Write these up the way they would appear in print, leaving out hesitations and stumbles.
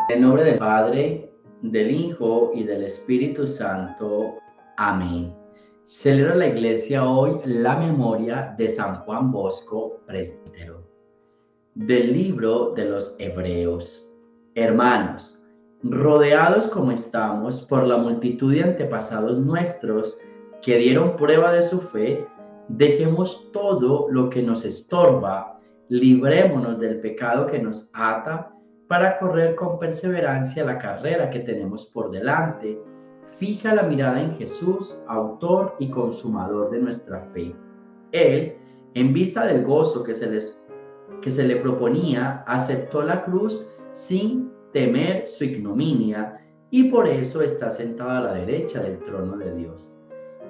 En el nombre del Padre, del Hijo y del Espíritu Santo. Amén. Celebra la Iglesia hoy la memoria de San Juan Bosco, presbítero. Del libro de los Hebreos. Hermanos, rodeados como estamos por la multitud de antepasados nuestros que dieron prueba de su fe, dejemos todo lo que nos estorba, librémonos del pecado que nos ata para correr con perseverancia la carrera que tenemos por delante. Fija la mirada en Jesús, autor y consumador de nuestra fe. Él, en vista del gozo que se le proponía, aceptó la cruz sin temer su ignominia y por eso está sentado a la derecha del trono de Dios.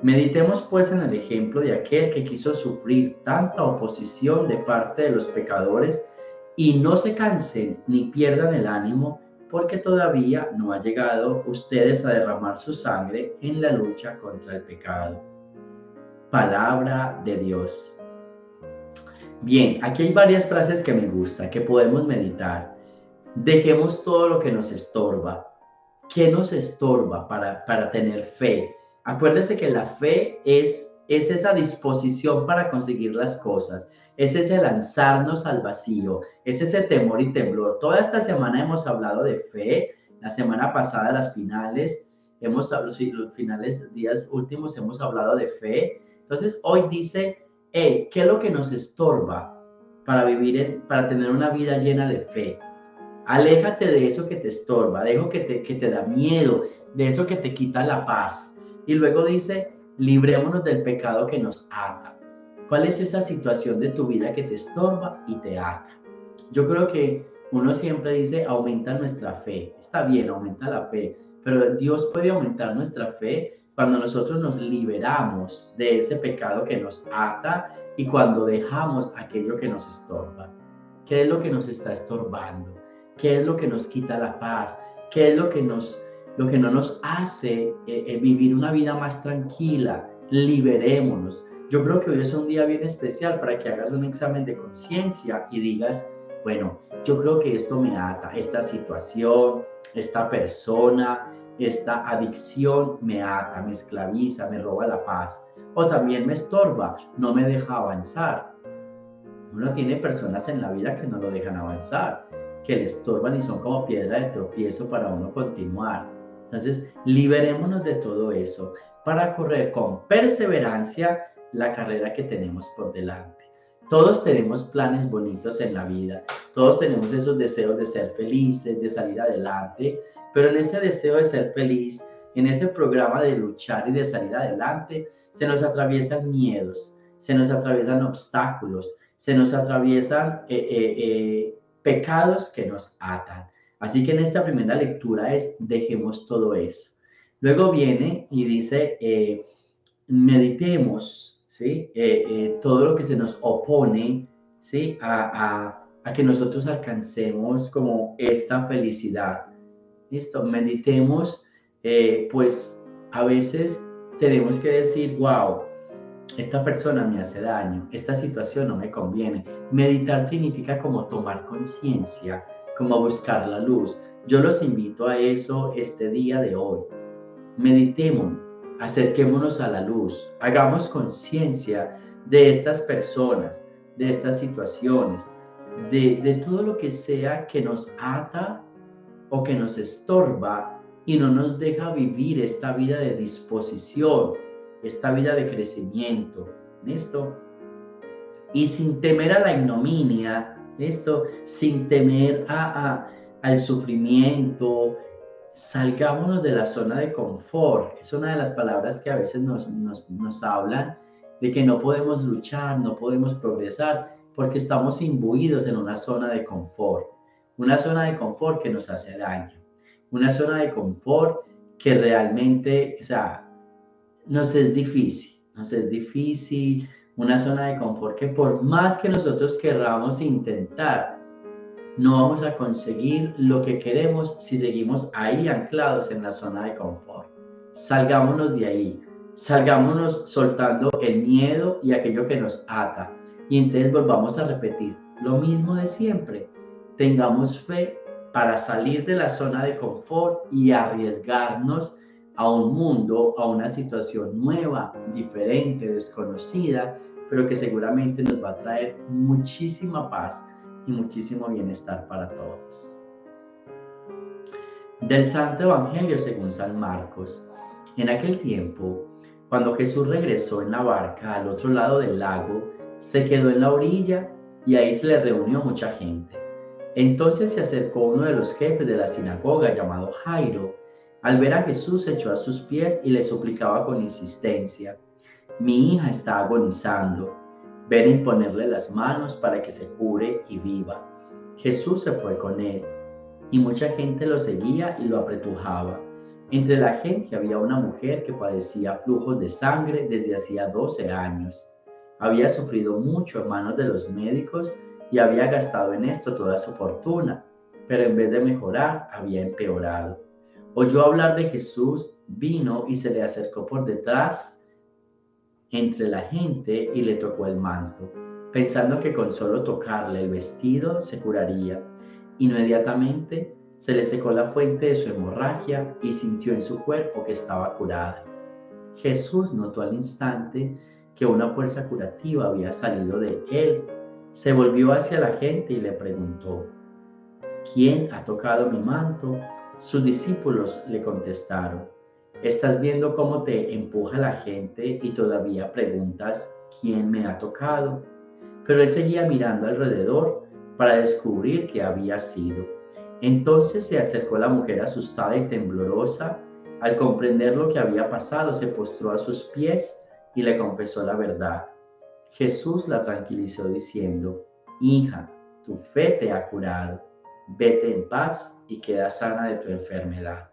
Meditemos pues en el ejemplo de aquel que quiso sufrir tanta oposición de parte de los pecadores y no se cansen ni pierdan el ánimo porque todavía no ha llegado ustedes a derramar su sangre en la lucha contra el pecado. Palabra de Dios. Bien, aquí hay varias frases que me gustan, que podemos meditar. Dejemos todo lo que nos estorba. ¿Qué nos estorba para tener fe? Acuérdese que la fe es esa disposición para conseguir las cosas, es ese lanzarnos al vacío, es ese temor y temblor. Toda esta semana hemos hablado de fe, la semana pasada las finales, los finales, días últimos hemos hablado de fe. Entonces hoy dice, hey, ¿qué es lo que nos estorba para tener una vida llena de fe? Aléjate de eso que te estorba, de eso que te da miedo, de eso que te quita la paz. Y luego dice, librémonos del pecado que nos ata. ¿Cuál es esa situación de tu vida que te estorba y te ata? Yo creo que uno siempre dice, aumenta nuestra fe. Está bien, aumenta la fe, pero Dios puede aumentar nuestra fe cuando nosotros nos liberamos de ese pecado que nos ata y cuando dejamos aquello que nos estorba. ¿Qué es lo que nos está estorbando? ¿Qué es lo que nos quita la paz? ¿Qué es lo que no nos hace vivir una vida más tranquila? Liberémonos. Yo creo que hoy es un día bien especial para que hagas un examen de conciencia y digas, bueno, yo creo que esto me ata, esta situación, esta persona, esta adicción me ata, me esclaviza, me roba la paz. O también me estorba, no me deja avanzar. Uno tiene personas en la vida que no lo dejan avanzar, que le estorban y son como piedra de tropiezo para uno continuar. Entonces, liberémonos de todo eso para correr con perseverancia la carrera que tenemos por delante. Todos tenemos planes bonitos en la vida, todos tenemos esos deseos de ser felices, de salir adelante, pero en ese deseo de ser feliz, en ese programa de luchar y de salir adelante, se nos atraviesan miedos, se nos atraviesan obstáculos, se nos atraviesan pecados que nos atan. Así que en esta primera lectura es dejemos todo eso. Luego viene y dice, meditemos, ¿sí? Todo lo que se nos opone, ¿sí? A que nosotros alcancemos como esta felicidad. ¿Listo? Meditemos, pues a veces tenemos que decir, wow, esta persona me hace daño, esta situación no me conviene. Meditar significa como tomar conciencia, como buscar la luz. Yo los invito a eso este día de hoy. Meditemos, acerquémonos a la luz, hagamos conciencia de estas personas, de estas situaciones, de todo lo que sea que nos ata o que nos estorba y no nos deja vivir esta vida de disposición, esta vida de crecimiento. ¿Listo? Y sin temer a la ignominia, ¿listo? Sin temer al sufrimiento, salgámonos de la zona de confort. Es una de las palabras que a veces nos hablan de que no podemos luchar, no podemos progresar, porque estamos imbuidos en una zona de confort. Una zona de confort que nos hace daño. Una zona de confort que realmente, o sea, nos es difícil, una zona de confort que por más que nosotros querramos intentar, no vamos a conseguir lo que queremos si seguimos ahí anclados en la zona de confort. Salgámonos de ahí, salgámonos soltando el miedo y aquello que nos ata. Y entonces volvamos a repetir lo mismo de siempre. Tengamos fe para salir de la zona de confort y arriesgarnos a un mundo, a una situación nueva, diferente, desconocida, pero que seguramente nos va a traer muchísima paz y muchísimo bienestar para todos. Del Santo Evangelio según San Marcos. En aquel tiempo, cuando Jesús regresó en la barca al otro lado del lago, se quedó en la orilla y ahí se le reunió mucha gente. Entonces se acercó uno de los jefes de la sinagoga llamado Jairo. Al ver a Jesús se echó a sus pies y le suplicaba con insistencia: mi hija está agonizando. Ven a imponerle las manos para que se cure y viva. Jesús se fue con él y mucha gente lo seguía y lo apretujaba. Entre la gente había una mujer que padecía flujos de sangre desde hacía 12 años. Había sufrido mucho en manos de los médicos y había gastado en esto toda su fortuna, pero en vez de mejorar, había empeorado. Oyó hablar de Jesús, vino y se le acercó por detrás entre la gente y le tocó el manto, pensando que con solo tocarle el vestido se curaría. Inmediatamente se le secó la fuente de su hemorragia y sintió en su cuerpo que estaba curada. Jesús notó al instante que una fuerza curativa había salido de él. Se volvió hacia la gente y le preguntó: ¿quién ha tocado mi manto? Sus discípulos le contestaron: ¿estás viendo cómo te empuja la gente y todavía preguntas quién me ha tocado? Pero él seguía mirando alrededor para descubrir qué había sido. Entonces se acercó la mujer asustada y temblorosa. Al comprender lo que había pasado, se postró a sus pies y le confesó la verdad. Jesús la tranquilizó diciendo: hija, tu fe te ha curado. Vete en paz y queda sana de tu enfermedad.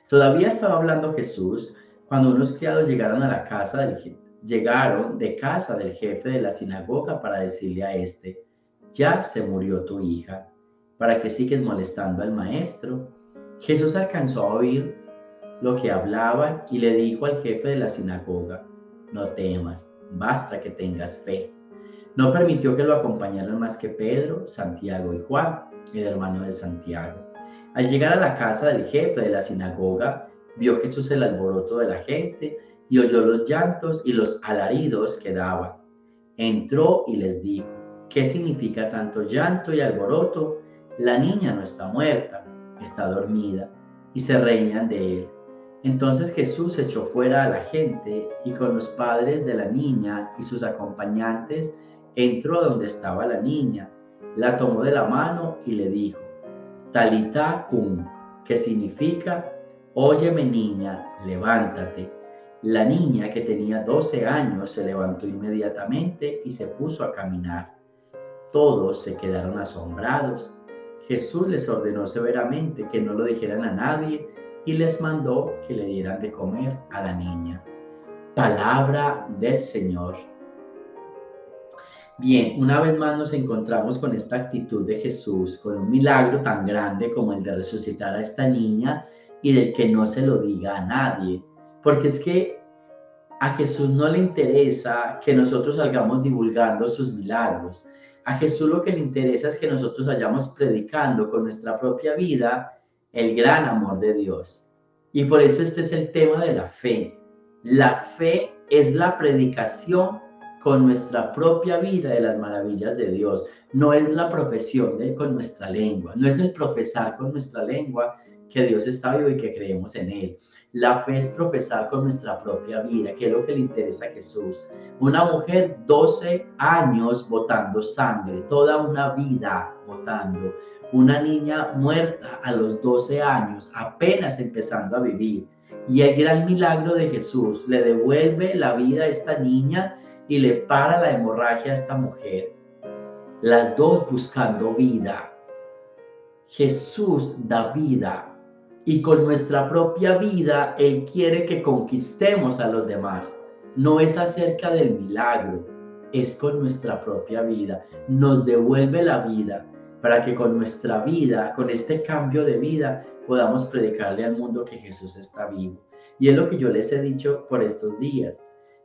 Todavía estaba hablando Jesús cuando unos criados llegaron de casa del jefe de la sinagoga para decirle a este: ya se murió tu hija, ¿para qué sigues molestando al maestro? Jesús alcanzó a oír lo que hablaban y le dijo al jefe de la sinagoga: no temas, basta que tengas fe. No permitió que lo acompañaran más que Pedro, Santiago y Juan, el hermano de Santiago. Al llegar a la casa del jefe de la sinagoga, vio Jesús el alboroto de la gente y oyó los llantos y los alaridos que daban. Entró y les dijo: ¿qué significa tanto llanto y alboroto? La niña no está muerta, está dormida. Y se reían de él. Entonces Jesús echó fuera a la gente y con los padres de la niña y sus acompañantes entró donde estaba la niña, la tomó de la mano y le dijo: Talitá cum, que significa: óyeme niña, levántate. La niña, que tenía 12 años, se levantó inmediatamente y se puso a caminar. Todos se quedaron asombrados. Jesús les ordenó severamente que no lo dijeran a nadie y les mandó que le dieran de comer a la niña. Palabra del Señor. Bien, una vez más nos encontramos con esta actitud de Jesús, con un milagro tan grande como el de resucitar a esta niña y del que no se lo diga a nadie. Porque es que a Jesús no le interesa que nosotros salgamos divulgando sus milagros. A Jesús lo que le interesa es que nosotros vayamos predicando con nuestra propia vida el gran amor de Dios. Y por eso este es el tema de la fe. La fe es la predicación con nuestra propia vida de las maravillas de Dios. No es la profesión con nuestra lengua, no es el profesar con nuestra lengua que Dios está vivo y que creemos en Él. La fe es profesar con nuestra propia vida, que es lo que le interesa a Jesús. Una mujer, 12 años botando sangre, toda una vida botando. Una niña muerta a los 12 años, apenas empezando a vivir. Y el gran milagro de Jesús: le devuelve la vida a esta niña y le para la hemorragia a esta mujer. Las dos buscando vida. Jesús da vida. Y con nuestra propia vida, Él quiere que conquistemos a los demás. No es acerca del milagro, es con nuestra propia vida. Nos devuelve la vida para que con nuestra vida, con este cambio de vida, podamos predicarle al mundo que Jesús está vivo. Y es lo que yo les he dicho por estos días.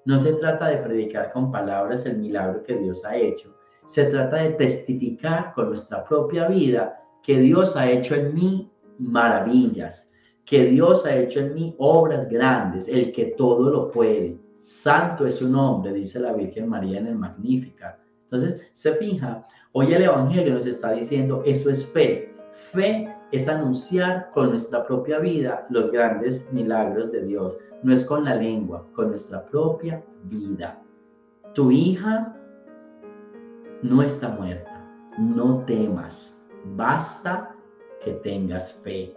No se trata de predicar con palabras el milagro que Dios ha hecho. Se trata de testificar con nuestra propia vida que Dios ha hecho en mí maravillas, que Dios ha hecho en mí obras grandes, el que todo lo puede. Santo es su nombre, dice la Virgen María en el Magnífica. Entonces, se fija, hoy el Evangelio nos está diciendo, eso es fe. Fe es anunciar con nuestra propia vida los grandes milagros de Dios. No es con la lengua, con nuestra propia vida. Tu hija no está muerta, no temas, basta que tengas fe,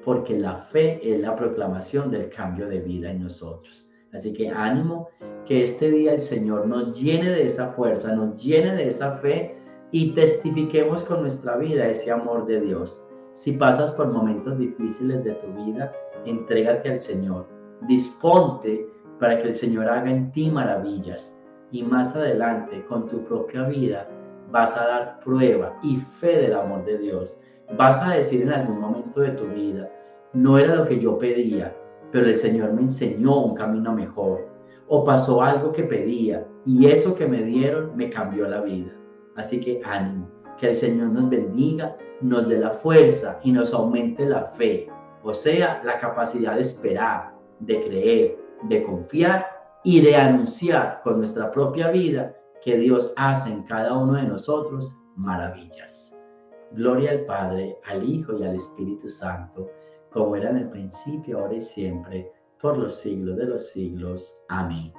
porque la fe es la proclamación del cambio de vida en nosotros. Así que ánimo, que este día el Señor nos llene de esa fuerza, nos llene de esa fe y testifiquemos con nuestra vida ese amor de Dios. Si pasas por momentos difíciles de tu vida, entrégate al Señor, disponte para que el Señor haga en ti maravillas. Y más adelante, con tu propia vida, vas a dar prueba y fe del amor de Dios. Vas a decir en algún momento de tu vida, no era lo que yo pedía, pero el Señor me enseñó un camino mejor. O pasó algo que pedía y eso que me dieron me cambió la vida. Así que ánimo, que el Señor nos bendiga, nos dé la fuerza y nos aumente la fe. O sea, la capacidad de esperar, de creer, de confiar y de anunciar con nuestra propia vida que Dios hace en cada uno de nosotros maravillas. Gloria al Padre, al Hijo y al Espíritu Santo, como era en el principio, ahora y siempre, por los siglos de los siglos. Amén.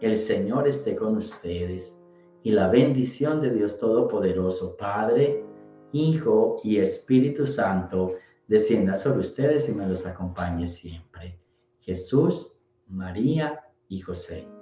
El Señor esté con ustedes y la bendición de Dios Todopoderoso, Padre, Hijo y Espíritu Santo, descienda sobre ustedes y me los acompañe siempre. Jesús, María y José.